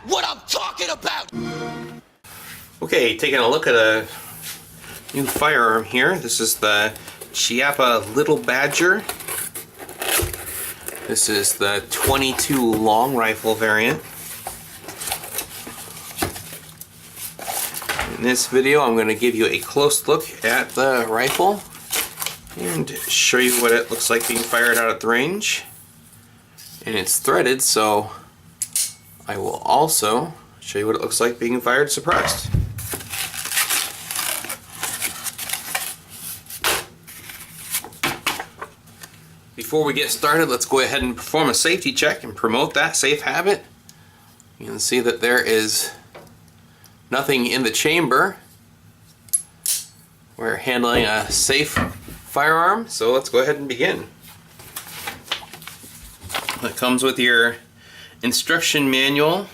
what I'm talking about! Okay, taking a look at a new firearm here. This is the Chiappa Little Badger. This is the 22 long rifle variant. In this video, I'm going to give you a close look at the rifle and show you what it looks like being fired out at the range. And it's threaded, so I will also show you what it looks like being fired suppressed. Before we get started, let's go ahead and perform a safety check and promote that safe habit. You can see that there is nothing in the chamber. We're handling a safe firearm, so let's go ahead and begin. It comes with your instruction manual,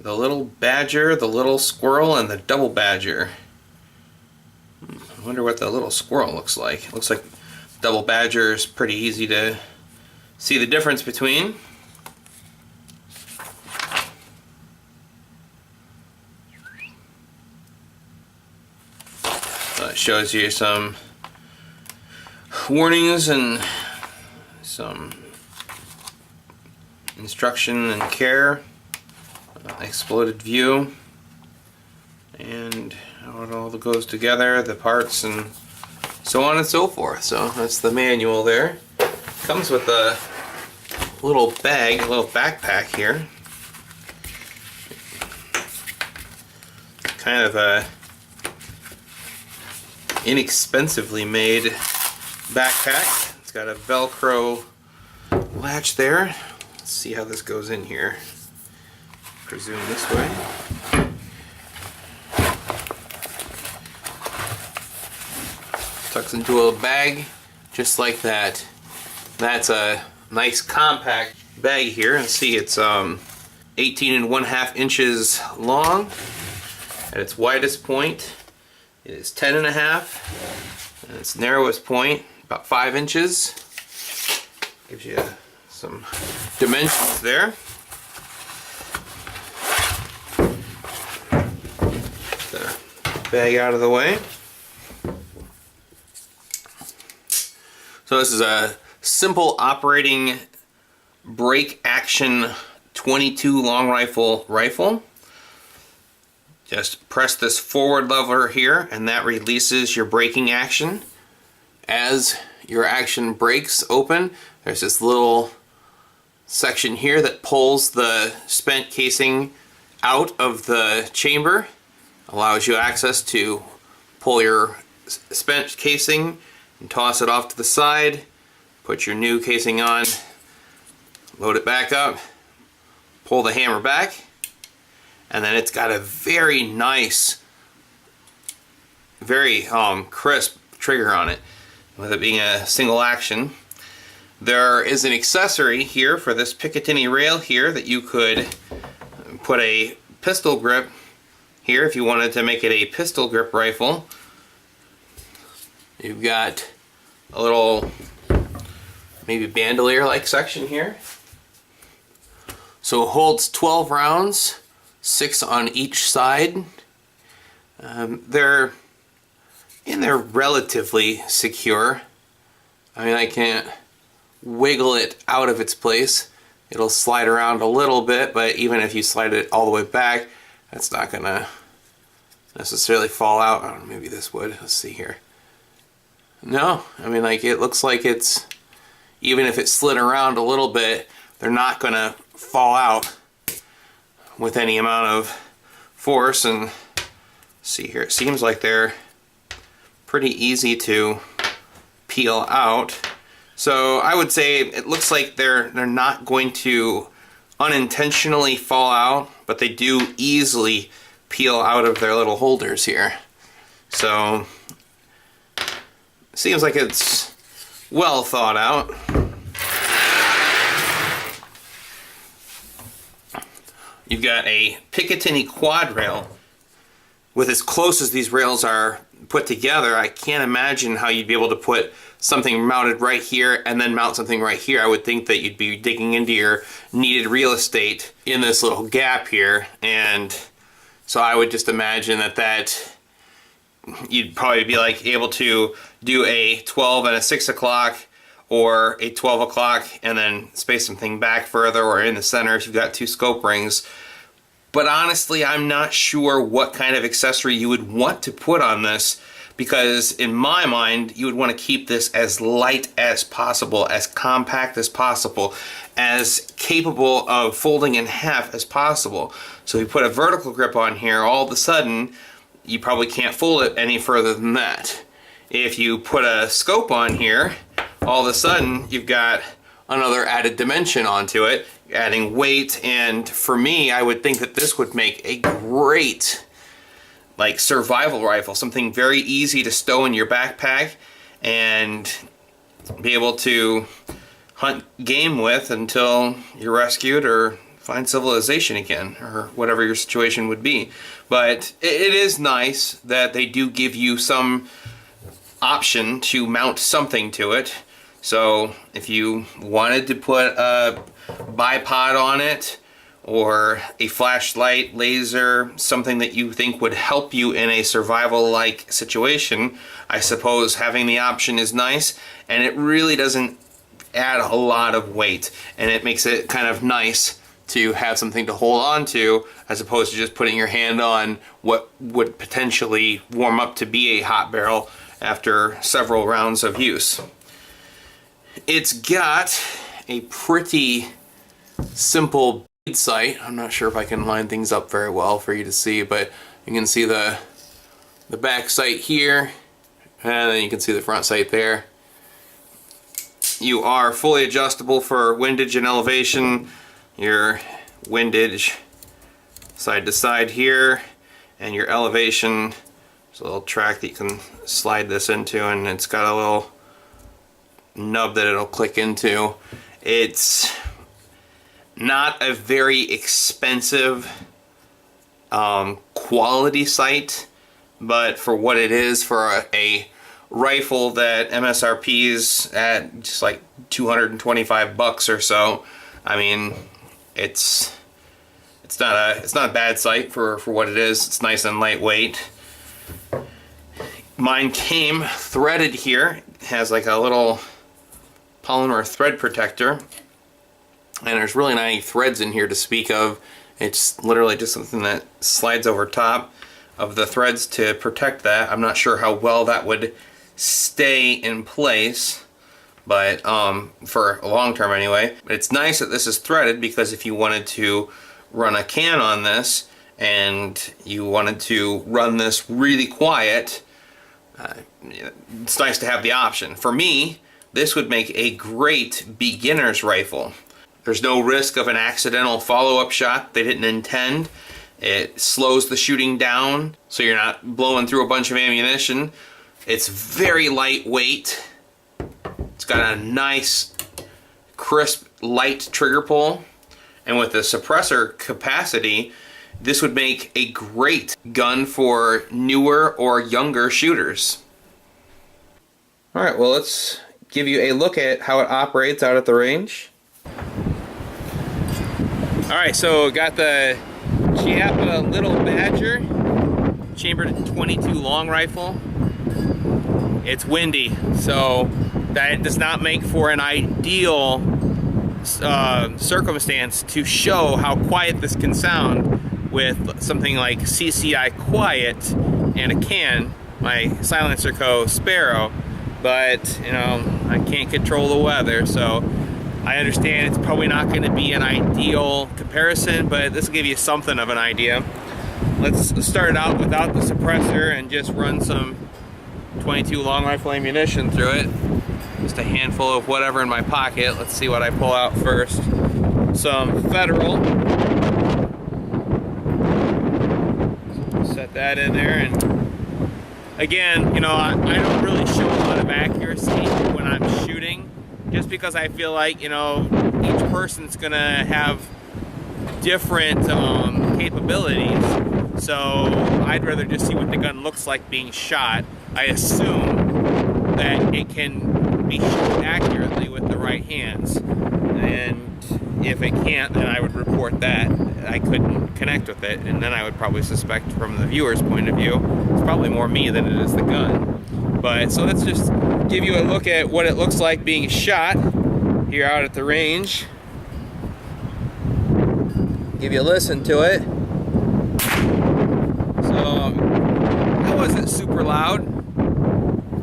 the little badger, the little squirrel, and the double badger. I wonder what the little squirrel looks like. It looks like double badger is pretty easy to see the difference between. It shows you some warnings and some instruction and care, exploded view, and how it all goes together, the parts, and so on and so forth. So that's the manual there. Comes with a little bag, a little backpack here. Kind of a inexpensively made backpack. It's got a Velcro latch there. Let's see how this goes in here. Presume this way. Tucks into a bag just like that. That's a nice compact bag here. Let's see, it's 18.5 inches long. At its widest point, it is 10.5. And its narrowest point, about 5 inches. Gives you some dimensions there. The bag out of the way. So this is a simple operating break action 22 long rifle. Just press this forward lever here and that releases your braking action. As your action breaks open, there's this little section here that pulls the spent casing out of the chamber. Allows you access to pull your spent casing and toss it off to the side, put your new casing on, load it back up, pull the hammer back, and then it's got a very nice, very crisp trigger on it, with it being a single action. There is an accessory here for this Picatinny rail here that you could put a pistol grip here if you wanted to make it a pistol grip rifle. You've got a little maybe bandolier-like section here. So it holds 12 rounds, 6 on each side. They're relatively secure. I mean, I can't wiggle it out of its place. It'll slide around a little bit, but even if you slide it all the way back, that's not gonna necessarily fall out. I don't know, maybe this would. Let's see here. No, I mean, like, it looks like it's, even if it slid around a little bit, they're not gonna fall out with any amount of force. And see here, it seems like they're pretty easy to peel out. So I would say it looks like they're not going to unintentionally fall out, but they do easily peel out of their little holders here. So seems like it's well thought out. You've got a Picatinny quad rail. With as close as these rails are put together, I can't imagine how you'd be able to put something mounted right here and then mount something right here. I would think that you'd be digging into your needed real estate in this little gap here, and so I would just imagine that you'd probably be like able to do a 12 and a 6 o'clock, or a 12 o'clock and then space something back further, or in the center if you've got 2 scope rings. But honestly, I'm not sure what kind of accessory you would want to put on this, because in my mind, you would want to keep this as light as possible, as compact as possible, as capable of folding in half as possible. So if you put a vertical grip on here, all of a sudden, you probably can't fold it any further than that. If you put a scope on here, all of a sudden, you've got another added dimension onto it, adding weight, and for me, I would think that this would make a great like survival rifle, something very easy to stow in your backpack and be able to hunt game with until you're rescued or find civilization again, or whatever your situation would be. But it is nice that they do give you some option to mount something to it. So if you wanted to put a bipod on it, or a flashlight, laser, something that you think would help you in a survival-like situation, I suppose having the option is nice, and it really doesn't add a lot of weight, and it makes it kind of nice to have something to hold on to, as opposed to just putting your hand on what would potentially warm up to be a hot barrel after several rounds of use. It's got a pretty simple sight. I'm not sure if I can line things up very well for you to see, but you can see the back sight here, and then you can see the front sight there. You are fully adjustable for windage and elevation. Your windage side to side here, and your elevation. There's a little track that you can slide this into, and it's got a little nub that it'll click into. It's not a very expensive quality sight, but for what it is, for a rifle that MSRP is at just like $225 or so, I mean, it's not a bad sight for what it is. It's nice and lightweight. Mine came threaded here. It has like a little polymer thread protector, and there's really not any threads in here to speak of. It's literally just something that slides over top of the threads to protect that. I'm not sure how well that would stay in place, but for a long term anyway. But it's nice that this is threaded, because if you wanted to run a can on this and you wanted to run this really quiet, it's nice to have the option. For me, this would make a great beginner's rifle. There's no risk of an accidental follow-up shot they didn't intend. It slows the shooting down, so you're not blowing through a bunch of ammunition. It's very lightweight. It's got a nice, crisp, light trigger pull. And with the suppressor capacity, this would make a great gun for newer or younger shooters. Alright, well, let's give you a look at how it operates out at the range. Alright, so got the Chiappa Little Badger, chambered 22 long rifle. It's windy, so that does not make for an ideal circumstance to show how quiet this can sound with something like CCI Quiet and a can, my Silencer Co. Sparrow. But, you know, I can't control the weather, so I understand it's probably not going to be an ideal comparison, but this will give you something of an idea. Let's start it out without the suppressor and just run some 22 long rifle ammunition through it. Just a handful of whatever in my pocket. Let's see what I pull out first. Some Federal. Set that in there, and again, you know, I don't really show a lot of accuracy when I'm shooting, just because I feel like, you know, each person's gonna have different capabilities, so I'd rather just see what the gun looks like being shot. I assume that it can be shot accurately with the right hands, and if it can't, then I would report that I couldn't connect with it, and then I would probably suspect, from the viewer's point of view, it's probably more me than it is the gun. But so let's just give you a look at what it looks like being shot here out at the range. Give you a listen to it. So that wasn't super loud,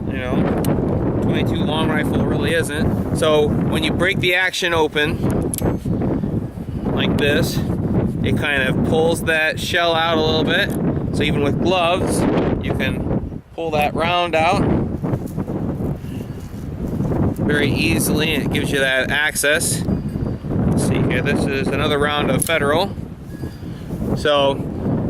you know. 22 long rifle really isn't. So when you break the action open like this, it kind of pulls that shell out a little bit. So even with gloves, you can pull that round out very easily, and it gives you that access. Let's see here, this is another round of Federal. So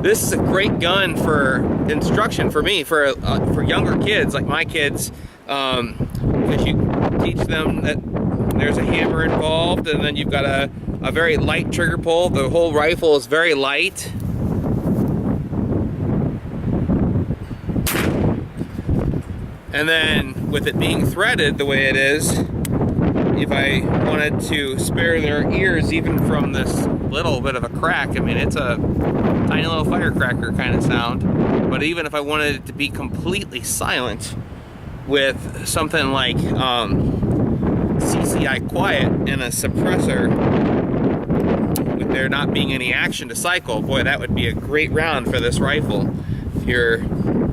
this is a great gun for instruction for me, for younger kids like my kids, because you teach them that there's a hammer involved, and then you've got a very light trigger pull. The whole rifle is very light. And then with it being threaded the way it is, if I wanted to spare their ears even from this little bit of a crack, I mean, it's a tiny little firecracker kind of sound, but even if I wanted it to be completely silent with something like CCI quiet and a suppressor, with there not being any action to cycle, boy, that would be a great round for this rifle. If you're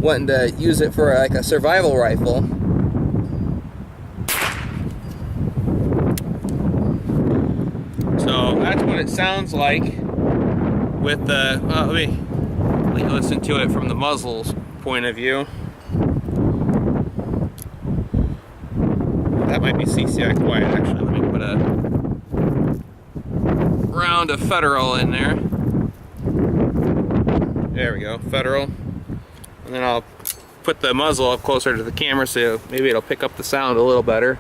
wanting to use it for like a survival rifle. So that's what it sounds like with the, well, let me listen to it from the muzzle's point of view. That might be CCI quiet, actually. Let me put a round of Federal in there. There we go, Federal. And then I'll put the muzzle up closer to the camera so maybe it'll pick up the sound a little better.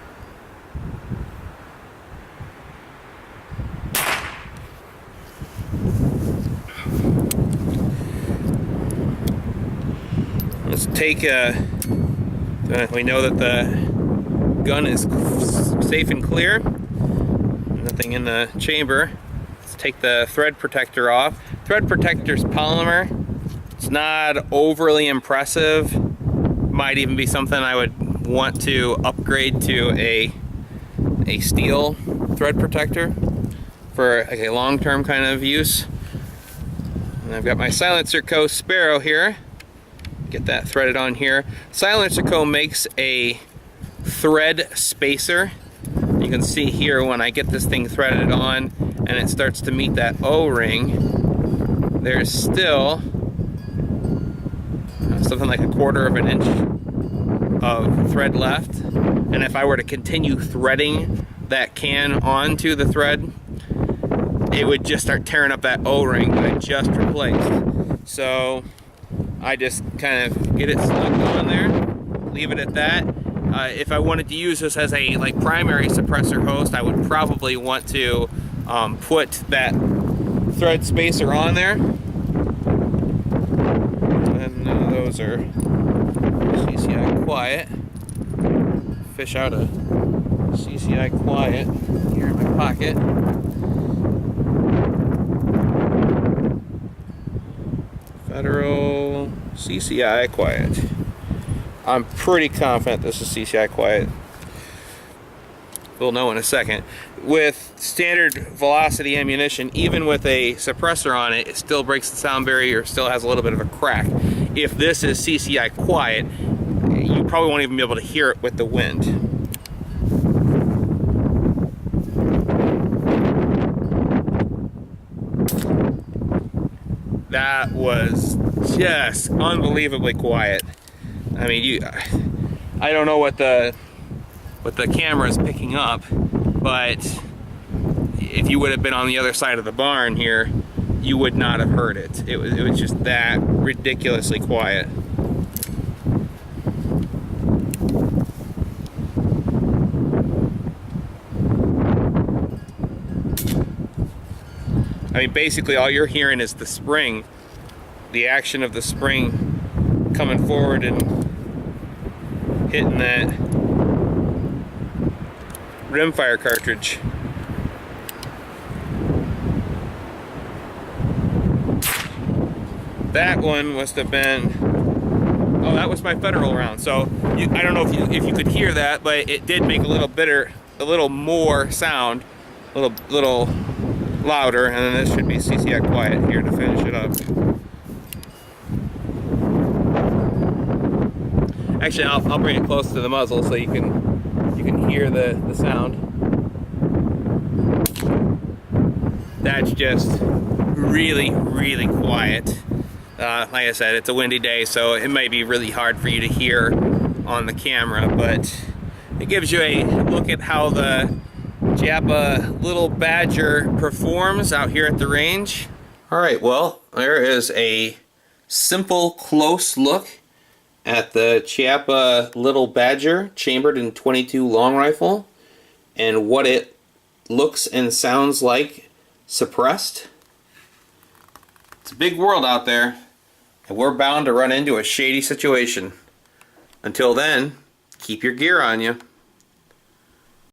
Let's take we know that the gun is safe and clear, nothing in the chamber. Let's take the thread protector off. Thread protector's polymer. It's not overly impressive. Might even be something I would want to upgrade to a steel thread protector for like a long-term kind of use. And I've got my Silencer Co. Sparrow here. Get that threaded on here. Silencer Co. makes a thread spacer. You can see here when I get this thing threaded on and it starts to meet that O-ring, there's still something like 1/4 of an inch of thread left. And if I were to continue threading that can onto the thread, it would just start tearing up that O-ring that I just replaced. So I just kind of get it stuck on there, leave it at that. If I wanted to use this as a primary suppressor host, I would probably want to put that thread spacer on there. And those are CCI quiet. Fish out a CCI quiet here in my pocket. Federal CCI quiet. I'm pretty confident this is CCI quiet. We'll know in a second. With standard velocity ammunition, even with a suppressor on it, it still breaks the sound barrier, still has a little bit of a crack. If this is CCI quiet, you probably won't even be able to hear it with the wind. That was just unbelievably quiet. I mean, I don't know what the camera is picking up, but if you would have been on the other side of the barn here, you would not have heard it. It was just that ridiculously quiet. I mean, basically all you're hearing is the spring, the action of the spring coming forward and hitting that rimfire cartridge. That one must have been, oh, that was my Federal round. So I don't know if you could hear that, but it did make a little more sound, a little louder. And then this should be CCI quiet here to finish it up. Actually, I'll bring it close to the muzzle so you can hear the sound. That's just really, really quiet. Like I said, it's a windy day, so it might be really hard for you to hear on the camera, but it gives you a look at how the Chiappa Little Badger performs out here at the range. Alright, well, there is a simple, close look at the Chiappa Little Badger chambered in .22 long rifle and what it looks and sounds like suppressed. It's a big world out there, and we're bound to run into a shady situation. Until then, keep your gear on you.